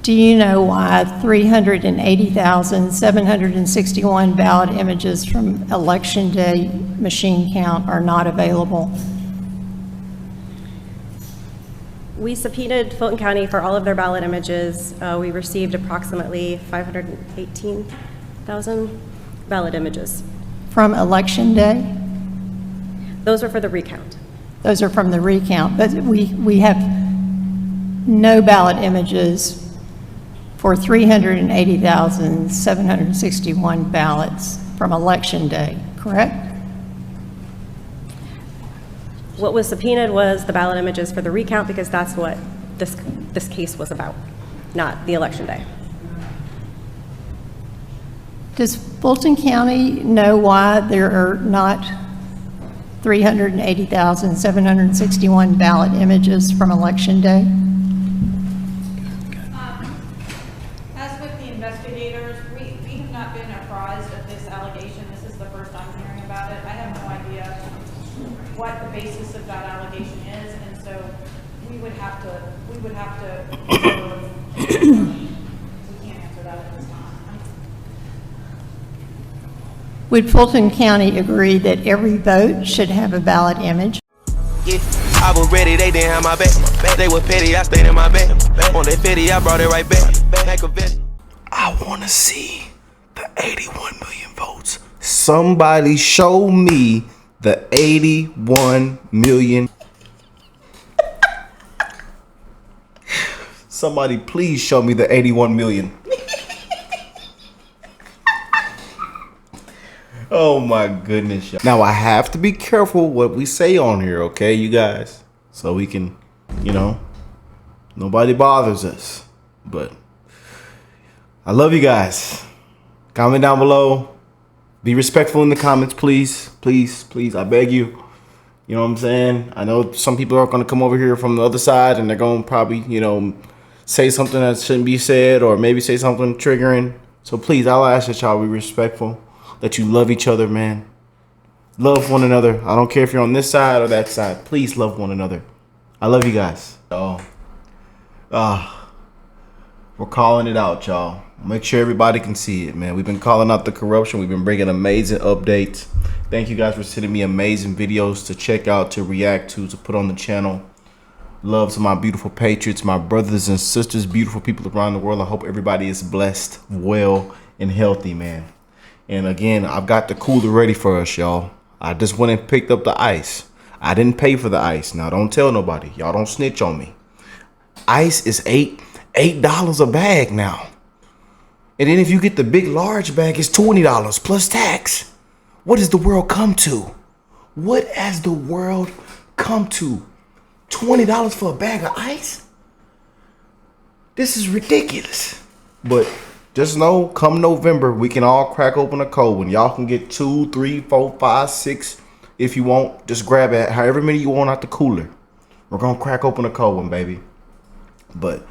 Do you know why 380,761 ballot images from Election Day machine count are not available? We subpoenaed Fulton County for all of their ballot images. We received approximately 518,000 ballot images. From Election Day? Those were for the recount. Those are from the recount, but we have no ballot images for 380,761 ballots from Election Day, correct? What was subpoenaed was the ballot images for the recount because that's what this case was about, not the Election Day. Does Fulton County know why there are not 380,761 ballot images from Election Day? As with the investigators, we have not been apprised of this allegation. This is the first I'm hearing about it. I have no idea what the basis of that allegation is, and so we would have to observe. We can't answer that at this time. Would Fulton County agree that every vote should have a ballot image? Yeah, I was ready, they didn't have my back. They were petty, I stayed in my bed. On that petty, I brought it right back. I want to see the 81 million votes. Somebody show me the 81 million. Somebody please show me the 81 million. Oh my goodness. Now I have to be careful what we say on here, okay, you guys? So we can, nobody bothers us. But I love you guys. Comment down below. Be respectful in the comments, please. Please, please, I beg you. You know what I'm saying? I know some people are going to come over here from the other side and they're going to probably, say something that shouldn't be said or maybe say something triggering. So please, I'll ask that y'all be respectful, that you love each other, man. Love one another. I don't care if you're on this side or that side. Please love one another. I love you guys. Oh, we're calling it out, y'all. Make sure everybody can see it, man. We've been calling out the corruption. We've been bringing amazing updates. Thank you guys for sending me amazing videos to check out, to react to put on the channel. Love to my beautiful patriots, my brothers and sisters, beautiful people around the world. I hope everybody is blessed, well, and healthy, man. And again, I've got the cooler ready for us, y'all. I just went and picked up the ice. I didn't pay for the ice. Now, don't tell nobody. Y'all don't snitch on me. Ice is $8 a bag now. And then if you get the big, large bag, it's $20 plus tax. What has the world come to? What has the world come to? $20 for a bag of ice? This is ridiculous. But just know, come November, we can all crack open a cold one. Y'all can get 2, 3, 4, 5, 6. If you want, just grab it however many you want out the cooler. We're going to crack open a cold one, baby. But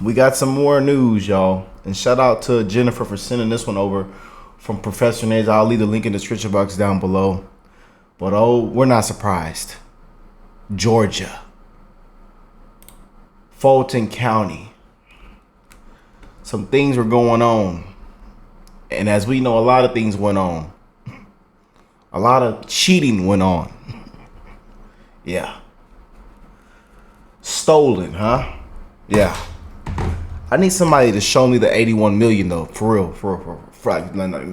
we got some more news, y'all. And shout out to Jennifer for sending this one over from Professor Nays. I'll leave the link in the description box down below. But we're not surprised. Georgia. Fulton County. Some things were going on. And as we know, a lot of things went on. A lot of cheating went on. Yeah. Stolen, huh? Yeah. I need somebody to show me the 81 million though. For real.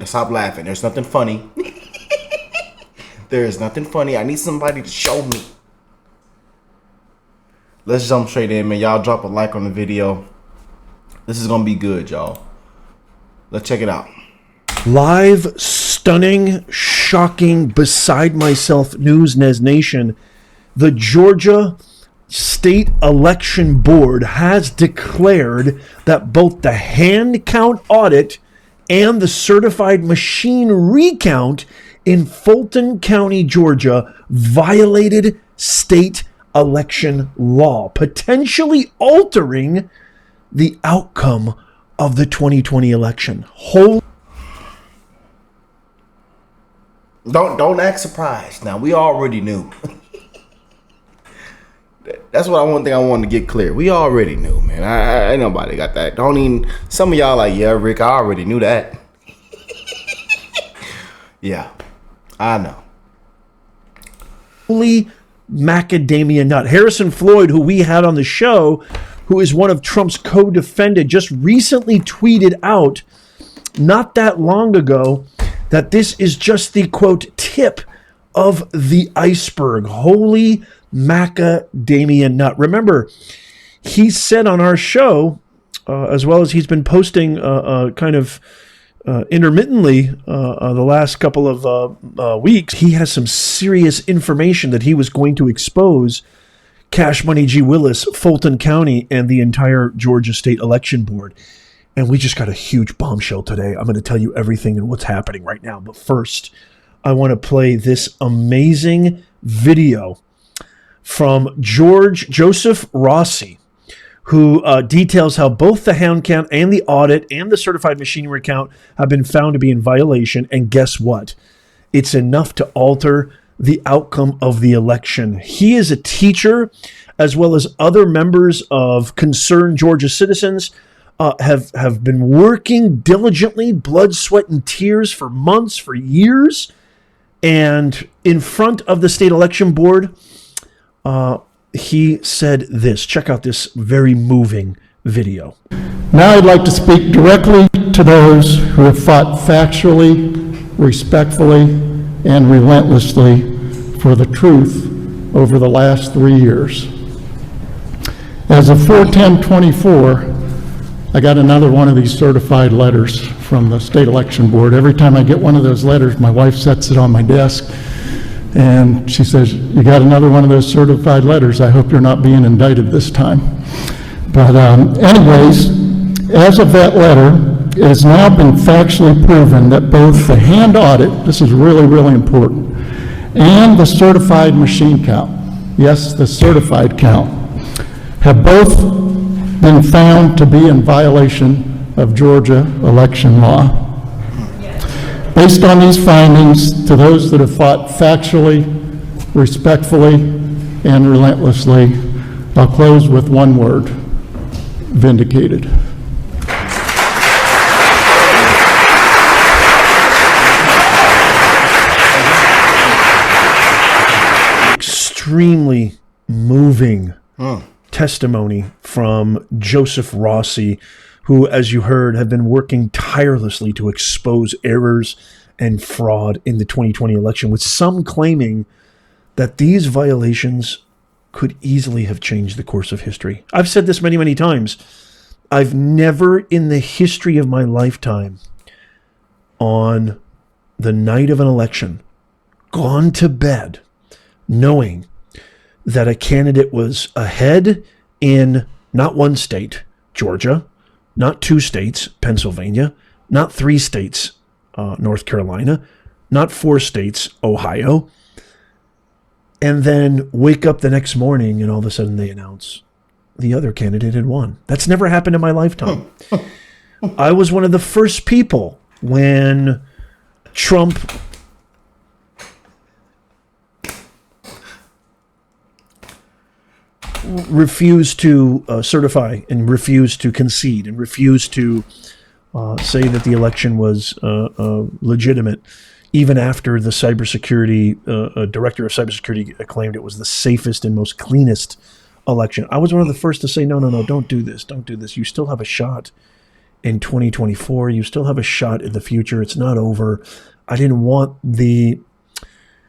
Stop laughing. There's nothing funny. There is nothing funny. I need somebody to show me. Let's jump straight in, man. Y'all drop a like on the video. This is gonna be good, y'all. Let's check it out. Live, stunning, shocking, beside myself news, Nez Nation. The Georgia State Election Board has declared that both the hand count audit and the certified machine recount in Fulton County, Georgia, violated state election law, potentially altering the outcome of the 2020 election. Don't act surprised. Now, we already knew. That's what one thing I wanted to get clear. We already knew, man. I ain't nobody got that. Don't even. Some of y'all like, yeah, Rick, I already knew that. Yeah, I know. Holy macadamia nut. Harrison Floyd, who we had on the show, who is one of Trump's co-defendants, just recently tweeted out not that long ago that this is just the, quote, tip of the iceberg. Holy macadamia nut. Remember, he said on our show, as well as he's been posting intermittently the last couple of weeks, he has some serious information that he was going to expose Cash Money G. Willis, Fulton County, and the entire Georgia State Election Board. And we just got a huge bombshell today. I'm going to tell you everything and what's happening right now. But first, I want to play this amazing video from Joseph Rossi, who details how both the hound count and the audit and the certified machinery count have been found to be in violation. And guess what? It's enough to alter the outcome of the election. He is a teacher, as well as other members of concerned Georgia citizens have been working diligently, blood, sweat, and tears for months, for years. And in front of the state election board, he said this. Check out this very moving video. Now I'd like to speak directly to those who have fought factually, respectfully, and relentlessly for the truth over the last 3 years. As of 4/10/24, I got another one of these certified letters from the state election board. Every time I get one of those letters, my wife sets it on my desk and she says, "You got another one of those certified letters. I hope you're not being indicted this time." But anyways, as of that letter, it has now been factually proven that both the hand audit, this is really, really important, and the certified machine count, yes, the certified count, have both been found to be in violation of Georgia election law. Based on these findings, to those that have fought factually, respectfully, and relentlessly, I'll close with one word: vindicated. Extremely moving testimony from Joseph Rossi, who, as you heard, have been working tirelessly to expose errors and fraud in the 2020 election, with some claiming that these violations could easily have changed the course of history. I've said this many, many times. I've never in the history of my lifetime, on the night of an election, gone to bed knowing that a candidate was ahead in not one state, Georgia, not two states, Pennsylvania, not three states, North Carolina, not four states, Ohio, and then wake up the next morning and all of a sudden they announce the other candidate had won. That's never happened in my lifetime. I was one of the first people when Trump refused to certify and refused to concede and refused to say that the election was legitimate, even after the cybersecurity director of cybersecurity claimed it was the safest and most cleanest election. I was one of the first to say, no, don't do this. Don't do this. You still have a shot in 2024. You still have a shot in the future. It's not over. I didn't want the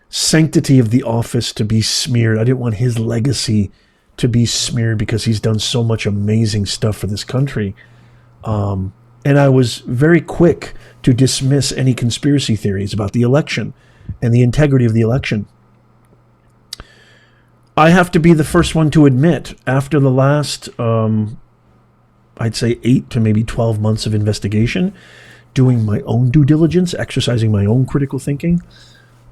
sanctity of the office to be smeared. I didn't want his legacy to be smeared because he's done so much amazing stuff for this country. And I was very quick to dismiss any conspiracy theories about the election and the integrity of the election. I have to be the first one to admit, after the last, I'd say 8 to maybe 12 months of investigation, doing my own due diligence, exercising my own critical thinking,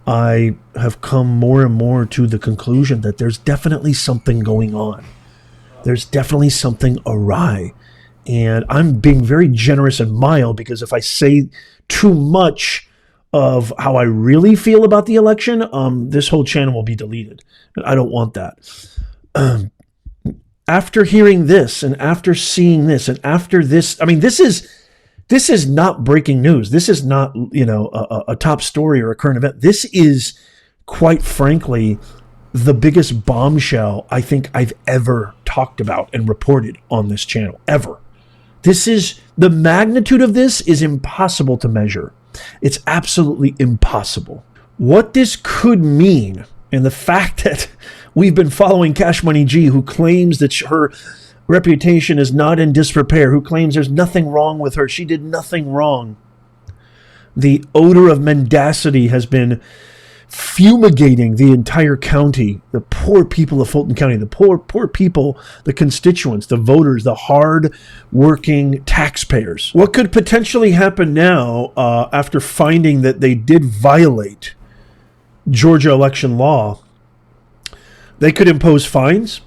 I have come more and more to the conclusion that there's definitely something going on. There's definitely something awry. And I'm being very generous and mild, because if I say too much of how I really feel about the election, this whole channel will be deleted. And I don't want that. After hearing this and after seeing this and after this, I mean, this is not breaking news. This is not, a top story or a current event. This is, quite frankly, the biggest bombshell I think I've ever talked about and reported on this channel, ever. The magnitude of this is impossible to measure. It's absolutely impossible. What this could mean, and the fact that we've been following Cash Money G, who claims that her reputation is not in disrepair, who claims there's nothing wrong with her. She did nothing wrong. The odor of mendacity has been fumigating the entire county, the poor people of Fulton County, the poor people, the constituents, the voters, the hard-working taxpayers. What could potentially happen now after finding that they did violate Georgia election law? They could impose fines,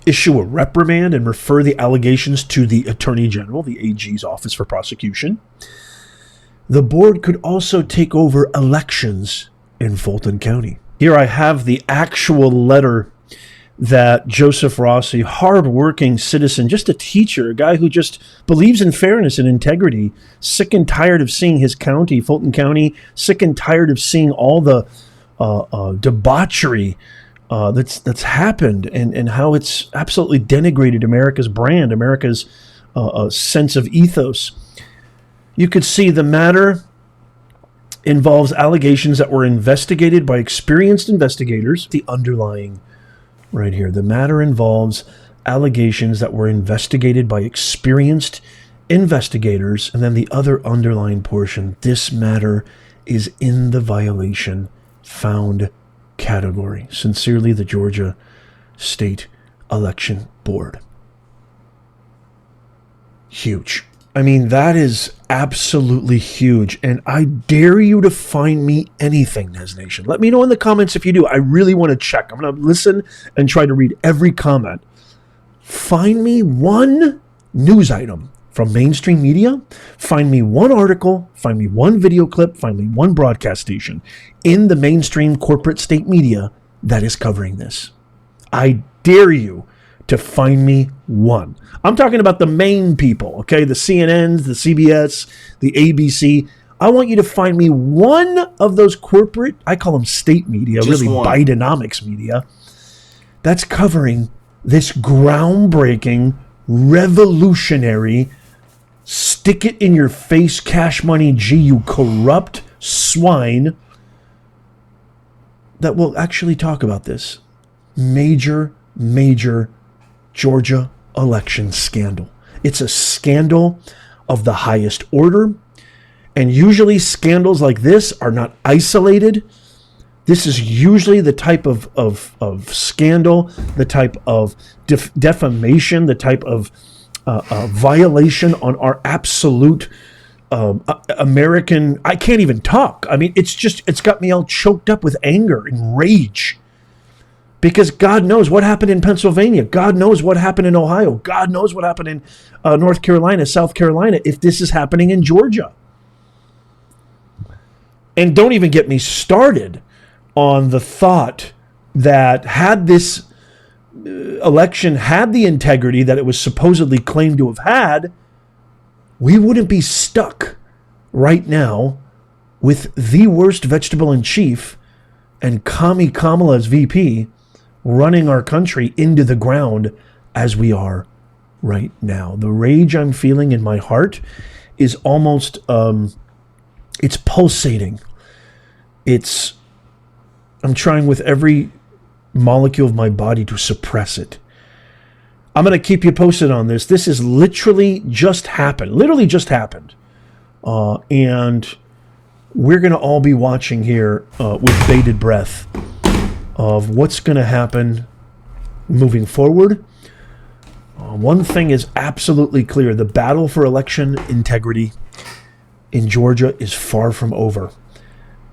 issue a reprimand, and refer the allegations to the Attorney General, the AG's Office for Prosecution. The board could also take over elections in Fulton County. Here I have the actual letter that Joseph Rossi, hard-working citizen, just a teacher, a guy who just believes in fairness and integrity, sick and tired of seeing his county, Fulton County, sick and tired of seeing all the debauchery that's happened and how it's absolutely denigrated America's brand, America's sense of ethos. You could see the matter involves allegations that were investigated by experienced investigators. The underlying right here. The matter involves allegations that were investigated by experienced investigators. And then the other underlying portion, this matter is in the violation found category. Sincerely, the Georgia State Election Board. Huge. I mean, that is absolutely huge. And I dare you to find me anything, Nez Nation. Let me know in the comments if you do. I really want to check. I'm going to listen and try to read every comment. Find me one news item from mainstream media. Find me one article. Find me one video clip. Find me one broadcast station in the mainstream corporate state media that is covering this. I dare you to find me one. I'm talking about the main people, okay? The CNNs, the CBS, the ABC. I want you to find me one of those corporate, I call them state media, Just really one. Bidenomics media, that's covering this groundbreaking, revolutionary, stick it in your face, Cash Money G, you corrupt swine, that will actually talk about this major Georgia election scandal. It's a scandal of the highest order. And usually scandals like this are not isolated. This is usually the type of scandal, the type of defamation, the type of violation on our absolute American... I can't even talk. I mean, it's got me all choked up with anger and rage. Because God knows what happened in Pennsylvania. God knows what happened in Ohio. God knows what happened in North Carolina, South Carolina, if this is happening in Georgia. And don't even get me started on the thought that had this election had the integrity that it was supposedly claimed to have had, we wouldn't be stuck right now with the worst vegetable in chief and Kami Kamala as VP running our country into the ground as we are right now. The rage I'm feeling in my heart is almost, it's pulsating. I'm trying with every molecule of my body to suppress it. I'm going to keep you posted on this. This is literally just happened. And we're going to all be watching here with bated breath of what's going to happen moving forward. One thing is absolutely clear. The battle for election integrity in Georgia is far from over.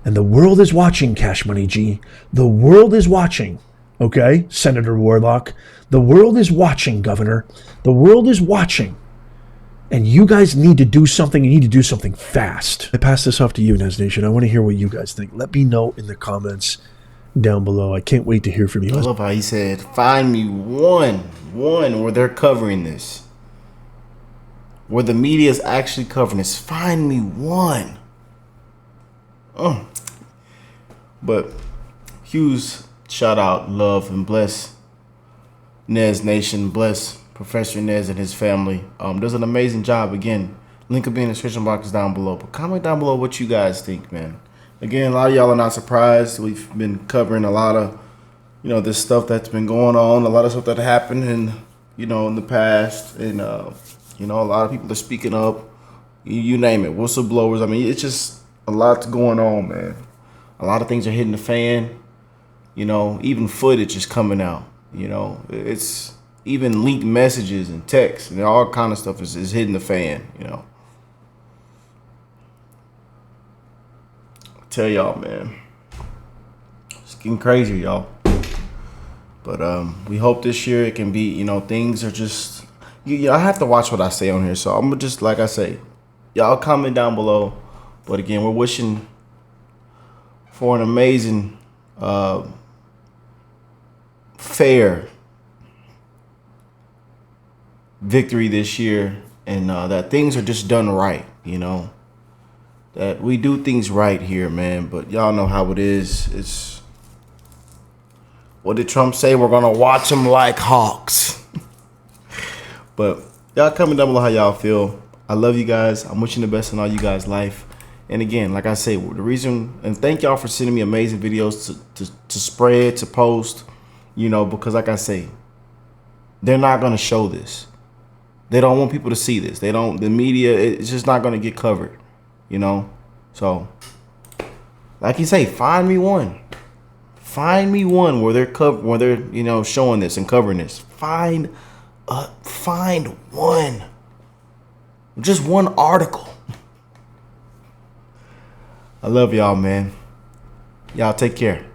And the world is watching, Cash Money G. The world is watching, okay, Senator Warlock. The world is watching, Governor. The world is watching. And you guys need to do something. You need to do something fast. I pass this off to you, Nez Nation. I want to hear what you guys think. Let me know in the comments down below. I can't wait to hear from you. I love how he said, find me one one where they're covering this, where the media is actually covering this. Find me one. But Hughes, shout out, love, and bless Nez Nation, bless Professor Nez and his family. Does an amazing job. Again, link will be in the description box down below. But comment down below what you guys think, man. Again, a lot of y'all are not surprised. We've been covering a lot of, this stuff that's been going on, a lot of stuff that happened in, in the past. And, a lot of people are speaking up. You name it, whistleblowers. I mean, it's just a lot going on, man. A lot of things are hitting the fan. Even footage is coming out. It's even leaked messages and texts and all kind of stuff is hitting the fan. I tell y'all, man, it's getting crazy, y'all. But we hope this year it can be. Things are just. I have to watch what I say on here, so I'm just like I say, y'all comment down below. But again, we're wishing for an amazing, fair victory this year, and that things are just done right, that we do things right here, man. But y'all know how it is. It's, what did Trump say? We're gonna watch them like hawks. But y'all comment down below how y'all feel. I love you guys. I'm wishing the best in all you guys' life. And again, like I say, the reason, and thank y'all for sending me amazing videos to spread, to post, because like I say, they're not going to show this. They don't want people to see this. The media, it's just not going to get covered, So, like you say, find me one. Find me one where they're showing this and covering this. Find one. Just one article. I love y'all, man. Y'all take care.